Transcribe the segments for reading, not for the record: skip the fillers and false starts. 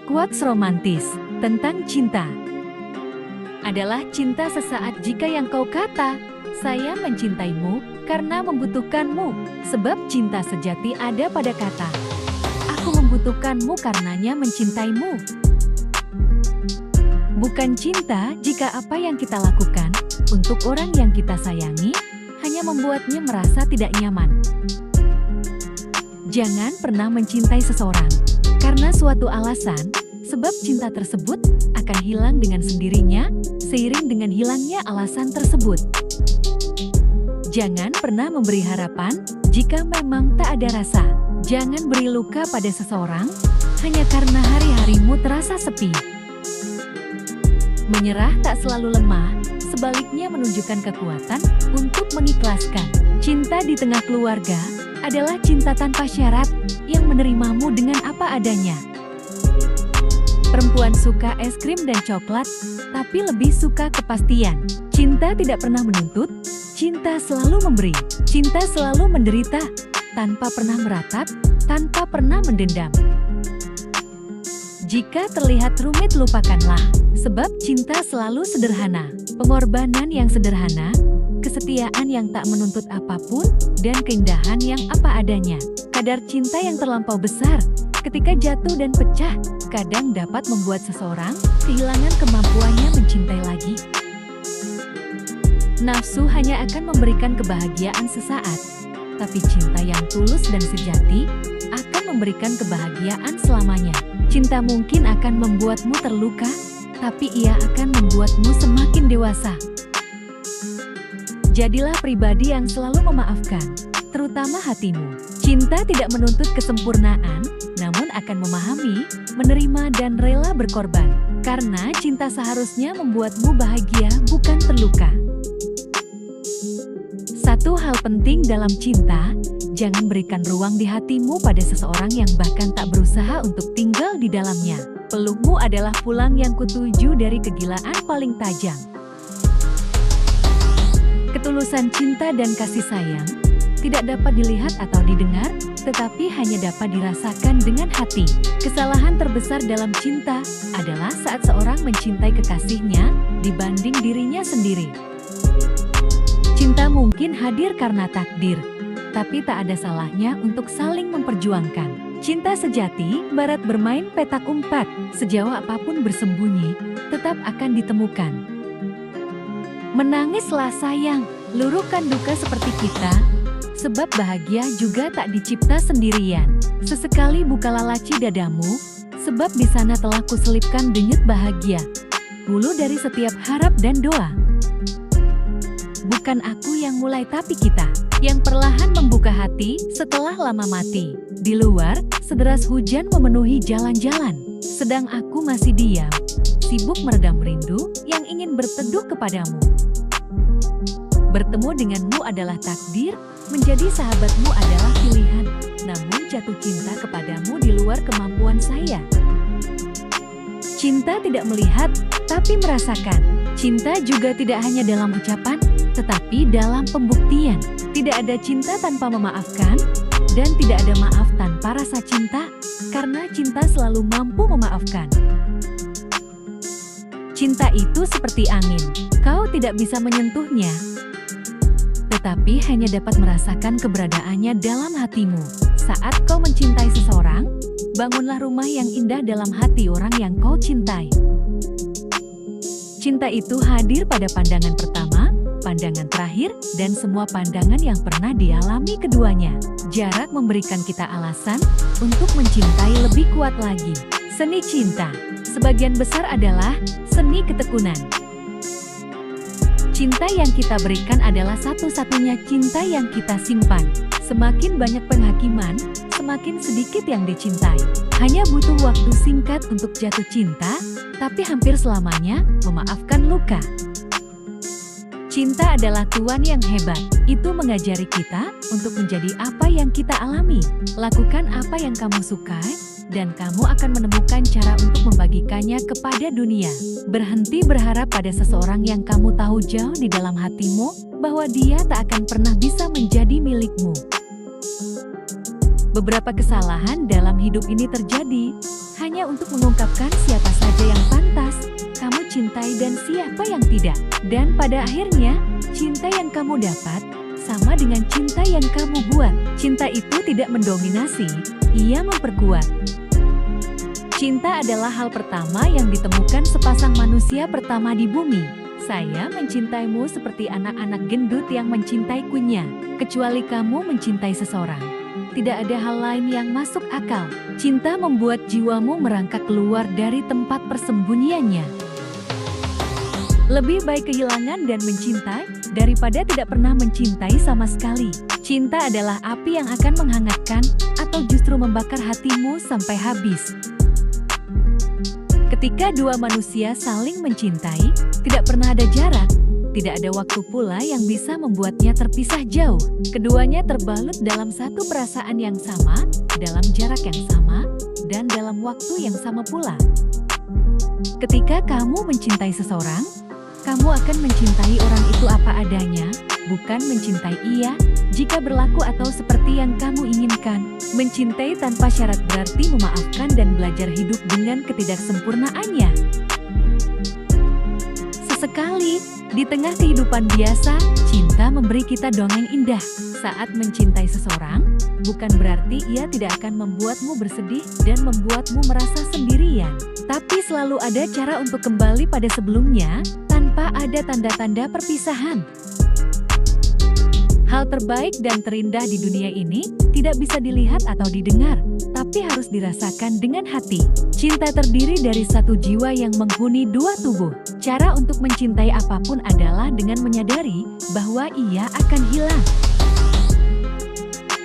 Quotes romantis tentang cinta adalah cinta sesaat jika yang kau kata, saya mencintaimu karena membutuhkanmu, sebab cinta sejati ada pada kata, aku membutuhkanmu karenanya mencintaimu. Bukan cinta jika apa yang kita lakukan untuk orang yang kita sayangi hanya membuatnya merasa tidak nyaman. Jangan pernah mencintai seseorang karena suatu alasan, sebab cinta tersebut akan hilang dengan sendirinya seiring dengan hilangnya alasan tersebut. Jangan pernah memberi harapan jika memang tak ada rasa. Jangan beri luka pada seseorang hanya karena hari-harimu terasa sepi. Menyerah tak selalu lemah, sebaliknya menunjukkan kekuatan untuk mengikhlaskan. Cinta di tengah keluarga adalah cinta tanpa syarat yang menerimamu dengan apa adanya. Perempuan suka es krim dan coklat, tapi lebih suka kepastian. Cinta tidak pernah menuntut, cinta selalu memberi. Cinta selalu menderita, tanpa pernah meratap, tanpa pernah mendendam. Jika terlihat rumit lupakanlah, sebab cinta selalu sederhana. Pengorbanan yang sederhana, kesetiaan yang tak menuntut apapun, dan keindahan yang apa adanya. Kadar cinta yang terlampau besar, ketika jatuh dan pecah, kadang dapat membuat seseorang kehilangan kemampuannya mencintai lagi. Nafsu hanya akan memberikan kebahagiaan sesaat, tapi cinta yang tulus dan sejati akan memberikan kebahagiaan selamanya. Cinta mungkin akan membuatmu terluka, tapi ia akan membuatmu semakin dewasa. Jadilah pribadi yang selalu memaafkan, terutama hatimu. Cinta tidak menuntut kesempurnaan, namun akan memahami, menerima dan rela berkorban. Karena cinta seharusnya membuatmu bahagia, bukan terluka. Satu hal penting dalam cinta, jangan berikan ruang di hatimu pada seseorang yang bahkan tak berusaha untuk tinggal di dalamnya. Pelukmu adalah pulang yang kutuju dari kegilaan paling tajam. Ketulusan cinta dan kasih sayang tidak dapat dilihat atau didengar, tetapi hanya dapat dirasakan dengan hati. Kesalahan terbesar dalam cinta adalah saat seorang mencintai kekasihnya dibanding dirinya sendiri. Cinta mungkin hadir karena takdir, tapi tak ada salahnya untuk saling memperjuangkan. Cinta sejati, barat bermain petak umpat, sejauh apapun bersembunyi, tetap akan ditemukan. Menangislah sayang, luruhkan duka seperti kita, sebab bahagia juga tak dicipta sendirian. Sesekali bukalah laci dadamu, sebab di sana telah kuselipkan denyut bahagia. Hulu dari setiap harap dan doa. Bukan aku yang mulai tapi kita, yang perlahan membuka hati setelah lama mati. Di luar, sederas hujan memenuhi jalan-jalan, sedang aku masih diam, sibuk meredam rindu yang ingin berteduh kepadamu. Bertemu denganmu adalah takdir, menjadi sahabatmu adalah pilihan, namun jatuh cinta kepadamu di luar kemampuan saya. Cinta tidak melihat, tapi merasakan. Cinta juga tidak hanya dalam ucapan, tetapi dalam pembuktian. Tidak ada cinta tanpa memaafkan, dan tidak ada maaf tanpa rasa cinta, karena cinta selalu mampu memaafkan. Cinta itu seperti angin, kau tidak bisa menyentuhnya, tetapi hanya dapat merasakan keberadaannya dalam hatimu. Saat kau mencintai seseorang, bangunlah rumah yang indah dalam hati orang yang kau cintai. Cinta itu hadir pada pandangan pertama, pandangan terakhir, dan semua pandangan yang pernah dialami keduanya. Jarak memberikan kita alasan untuk mencintai lebih kuat lagi. Seni cinta, sebagian besar adalah seni ketekunan. Cinta yang kita berikan adalah satu-satunya cinta yang kita simpan. Semakin banyak penghakiman, semakin sedikit yang dicintai. Hanya butuh waktu singkat untuk jatuh cinta, tapi hampir selamanya memaafkan luka. Cinta adalah Tuhan yang hebat. Itu mengajari kita untuk menjadi apa yang kita alami. Lakukan apa yang kamu sukai, dan kamu akan menemukan cara untuk membagikannya kepada dunia. Berhenti berharap pada seseorang yang kamu tahu jauh di dalam hatimu, bahwa dia tak akan pernah bisa menjadi milikmu. Beberapa kesalahan dalam hidup ini terjadi hanya untuk mengungkapkan siapa saja yang pantas kamu cintai dan siapa yang tidak. Dan pada akhirnya, cinta yang kamu dapat sama dengan cinta yang kamu buat. Cinta itu tidak mendominasi, ia memperkuat. Cinta adalah hal pertama yang ditemukan sepasang manusia pertama di bumi. Saya mencintaimu seperti anak-anak gendut yang mencintai kuenya. Kecuali kamu mencintai seseorang, tidak ada hal lain yang masuk akal. Cinta membuat jiwamu merangkak keluar dari tempat persembunyiannya. Lebih baik kehilangan dan mencintai daripada tidak pernah mencintai sama sekali. Cinta adalah api yang akan menghangatkan atau justru membakar hatimu sampai habis. Ketika dua manusia saling mencintai, tidak pernah ada jarak, tidak ada waktu pula yang bisa membuatnya terpisah jauh. Keduanya terbalut dalam satu perasaan yang sama, dalam jarak yang sama, dan dalam waktu yang sama pula. Ketika kamu mencintai seseorang, kamu akan mencintai orang itu apa adanya, bukan mencintai ia jika berlaku atau seperti yang kamu inginkan. Mencintai tanpa syarat berarti memaafkan dan belajar hidup dengan ketidaksempurnaannya. Sesekali, di tengah kehidupan biasa, cinta memberi kita dongeng indah. Saat mencintai seseorang, bukan berarti ia tidak akan membuatmu bersedih dan membuatmu merasa sendirian. Tapi selalu ada cara untuk kembali pada sebelumnya, tanpa ada tanda-tanda perpisahan. Hal terbaik dan terindah di dunia ini tidak bisa dilihat atau didengar, tapi harus dirasakan dengan hati. Cinta terdiri dari satu jiwa yang menghuni dua tubuh. Cara untuk mencintai apapun adalah dengan menyadari bahwa ia akan hilang.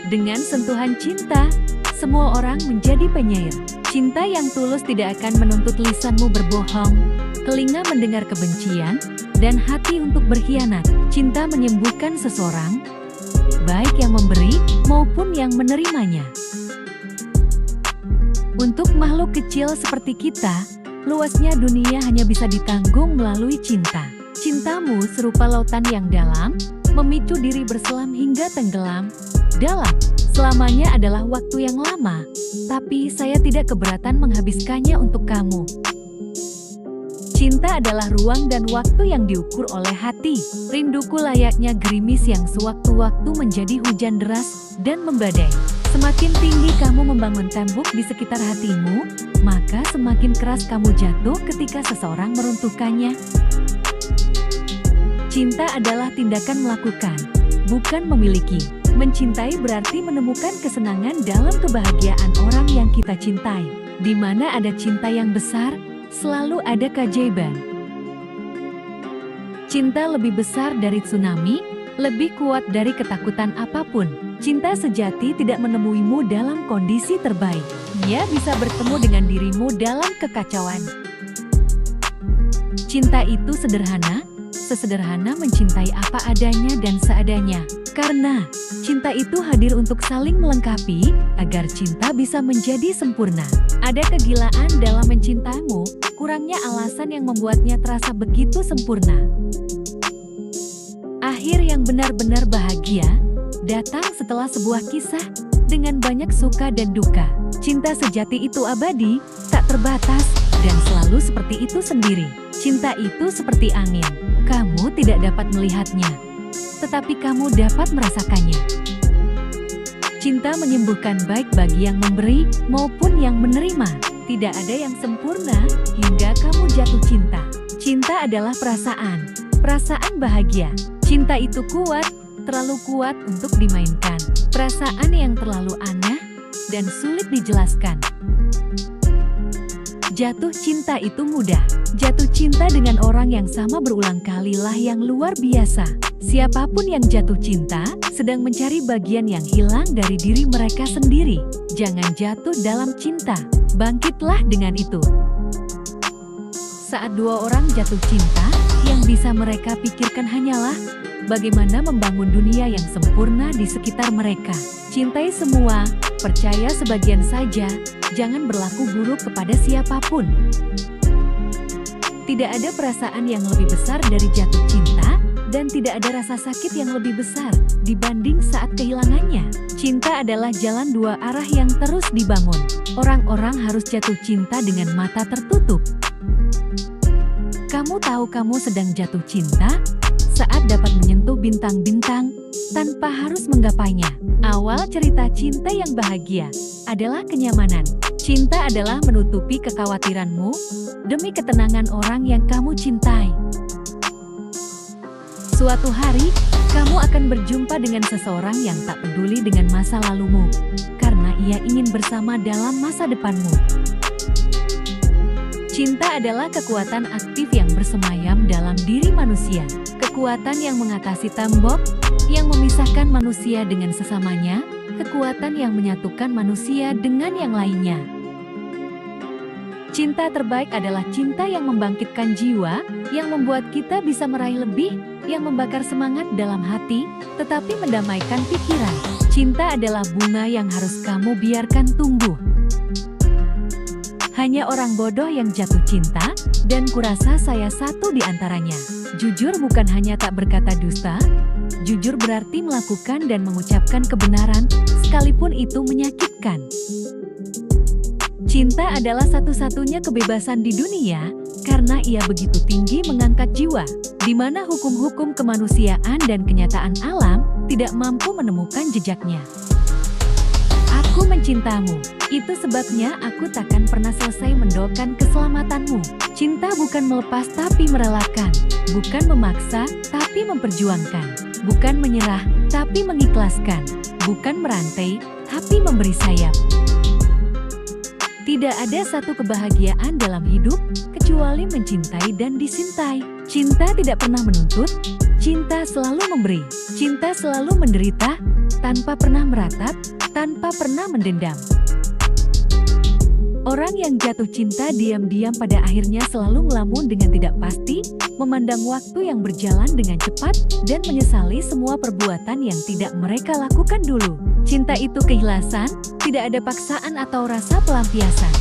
Dengan sentuhan cinta, semua orang menjadi penyair. Cinta yang tulus tidak akan menuntut lisanmu berbohong, telinga mendengar kebencian, dan hati untuk berkhianat. Cinta menyembuhkan seseorang, baik yang memberi maupun yang menerimanya. Untuk makhluk kecil seperti kita, luasnya dunia hanya bisa ditanggung melalui cinta. Cintamu serupa lautan yang dalam, memicu diri berselam hingga tenggelam. Dalam, selamanya adalah waktu yang lama, tapi saya tidak keberatan menghabiskannya untuk kamu. Cinta adalah ruang dan waktu yang diukur oleh hati. Rinduku layaknya gerimis yang sewaktu-waktu menjadi hujan deras dan membadai. Semakin tinggi kamu membangun tembok di sekitar hatimu, maka semakin keras kamu jatuh ketika seseorang meruntuhkannya. Cinta adalah tindakan melakukan, bukan memiliki. Mencintai berarti menemukan kesenangan dalam kebahagiaan orang yang kita cintai. Di mana ada cinta yang besar, selalu ada keajaiban. Cinta lebih besar dari tsunami, lebih kuat dari ketakutan apapun. Cinta sejati tidak menemuimu dalam kondisi terbaik. Ia bisa bertemu dengan dirimu dalam kekacauan. Cinta itu sederhana, sesederhana mencintai apa adanya dan seadanya. Karena cinta itu hadir untuk saling melengkapi, agar cinta bisa menjadi sempurna. Ada kegilaan dalam mencintaimu, kurangnya alasan yang membuatnya terasa begitu sempurna. Akhir yang benar-benar bahagia datang setelah sebuah kisah dengan banyak suka dan duka. Cinta sejati itu abadi, tak terbatas, dan selalu seperti itu sendiri. Cinta itu seperti angin, kamu tidak dapat melihatnya, tetapi kamu dapat merasakannya. Cinta menyembuhkan baik bagi yang memberi maupun yang menerima. Tidak ada yang sempurna hingga kamu jatuh cinta. Cinta adalah perasaan, perasaan bahagia. Cinta itu kuat, terlalu kuat untuk dimainkan. Perasaan yang terlalu aneh dan sulit dijelaskan. Jatuh cinta itu mudah. Jatuh cinta dengan orang yang sama berulang kalilah yang luar biasa. Siapapun yang jatuh cinta sedang mencari bagian yang hilang dari diri mereka sendiri. Jangan jatuh dalam cinta, bangkitlah dengan itu. Saat dua orang jatuh cinta, yang bisa mereka pikirkan hanyalah bagaimana membangun dunia yang sempurna di sekitar mereka. Cintai semua, percaya sebagian saja, jangan berlaku buruk kepada siapapun. Tidak ada perasaan yang lebih besar dari jatuh cinta, dan tidak ada rasa sakit yang lebih besar dibanding saat kehilangannya. Cinta adalah jalan dua arah yang terus dibangun. Orang-orang harus jatuh cinta dengan mata tertutup. Kamu tahu kamu sedang jatuh cinta saat dapat menyentuh bintang-bintang tanpa harus menggapainya. Awal cerita cinta yang bahagia adalah kenyamanan. Cinta adalah menutupi kekhawatiranmu demi ketenangan orang yang kamu cintai. Suatu hari, kamu akan berjumpa dengan seseorang yang tak peduli dengan masa lalumu, karena ia ingin bersama dalam masa depanmu. Cinta adalah kekuatan aktif yang bersemayam dalam diri manusia. Kekuatan yang mengatasi tembok, yang memisahkan manusia dengan sesamanya, kekuatan yang menyatukan manusia dengan yang lainnya. Cinta terbaik adalah cinta yang membangkitkan jiwa, yang membuat kita bisa meraih lebih, yang membakar semangat dalam hati, tetapi mendamaikan pikiran. Cinta adalah bunga yang harus kamu biarkan tumbuh. Hanya orang bodoh yang jatuh cinta, dan kurasa saya satu di antaranya. Jujur bukan hanya tak berkata dusta, jujur berarti melakukan dan mengucapkan kebenaran, sekalipun itu menyakitkan. Cinta adalah satu-satunya kebebasan di dunia, karena ia begitu tinggi mengangkat jiwa, di mana hukum-hukum kemanusiaan dan kenyataan alam tidak mampu menemukan jejaknya. Aku mencintamu, itu sebabnya aku takkan pernah selesai mendoakan keselamatanmu. Cinta bukan melepas tapi merelakan, bukan memaksa tapi memperjuangkan, bukan menyerah tapi mengikhlaskan, bukan merantai tapi memberi sayap. Tidak ada satu kebahagiaan dalam hidup kecuali mencintai dan disintai. Cinta tidak pernah menuntut, cinta selalu memberi, cinta selalu menderita, tanpa pernah meratap, tanpa pernah mendendam. Orang yang jatuh cinta diam-diam pada akhirnya selalu melamun dengan tidak pasti, memandang waktu yang berjalan dengan cepat, dan menyesali semua perbuatan yang tidak mereka lakukan dulu. Cinta itu keikhlasan, tidak ada paksaan atau rasa pelampiasan.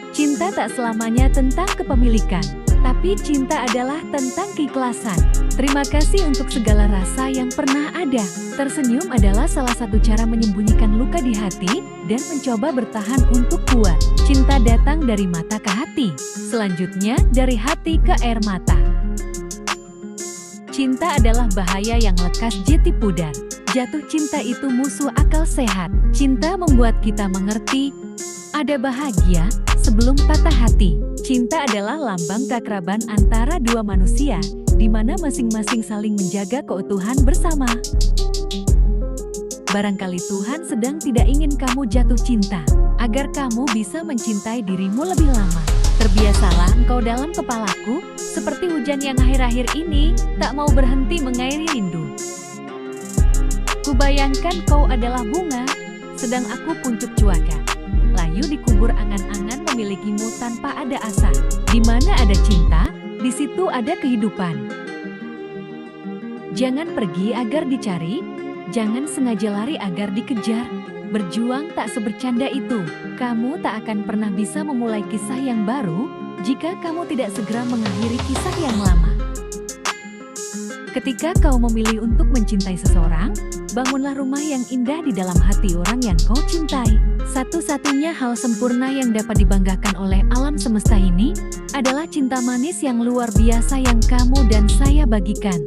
Cinta tak selamanya tentang kepemilikan, tapi cinta adalah tentang keikhlasan. Terima kasih untuk segala rasa yang pernah ada. Tersenyum adalah salah satu cara menyembunyikan luka di hati dan mencoba bertahan untuk kuat. Cinta datang dari mata ke hati, selanjutnya dari hati ke air mata. Cinta adalah bahaya yang lekas jeti pudar. Jatuh cinta itu musuh akal sehat. Cinta membuat kita mengerti ada bahagia sebelum patah hati. Cinta adalah lambang keakraban antara dua manusia, di mana masing-masing saling menjaga keutuhan bersama. Barangkali Tuhan sedang tidak ingin kamu jatuh cinta, agar kamu bisa mencintai dirimu lebih lama. Terbiasalah engkau dalam kepalaku, seperti hujan yang akhir-akhir ini tak mau berhenti mengairi rindu. Kubayangkan kau adalah bunga, sedang aku kuncup cuaca. Layu dikubur angan-angan memilikimu tanpa ada asa. Di mana ada cinta, di situ ada kehidupan. Jangan pergi agar dicari, jangan sengaja lari agar dikejar. Berjuang tak sebercanda itu. Kamu tak akan pernah bisa memulai kisah yang baru jika kamu tidak segera mengakhiri kisah yang lama. Ketika kau memilih untuk mencintai seseorang, bangunlah rumah yang indah di dalam hati orang yang kau cintai. Satu-satunya hal sempurna yang dapat dibanggakan oleh alam semesta ini adalah cinta manis yang luar biasa yang kamu dan saya bagikan.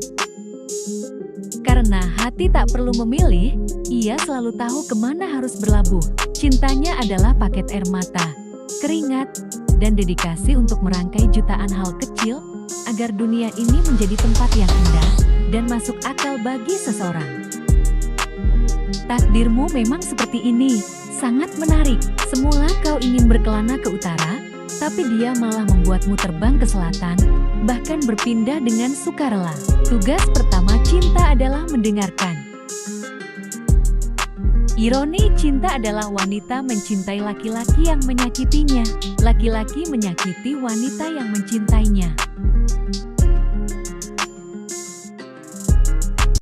Karena hati tak perlu memilih, ia selalu tahu kemana harus berlabuh. Cintanya adalah paket air mata, keringat, dan dedikasi untuk merangkai jutaan hal kecil agar dunia ini menjadi tempat yang indah dan masuk akal bagi seseorang. Takdirmu memang seperti ini, sangat menarik. Semula kau ingin berkelana ke utara, tapi dia malah membuatmu terbang ke selatan, bahkan berpindah dengan sukarela. Tugas pertama cinta adalah mendengarkan. Ironi cinta adalah wanita mencintai laki-laki yang menyakitinya, laki-laki menyakiti wanita yang mencintainya.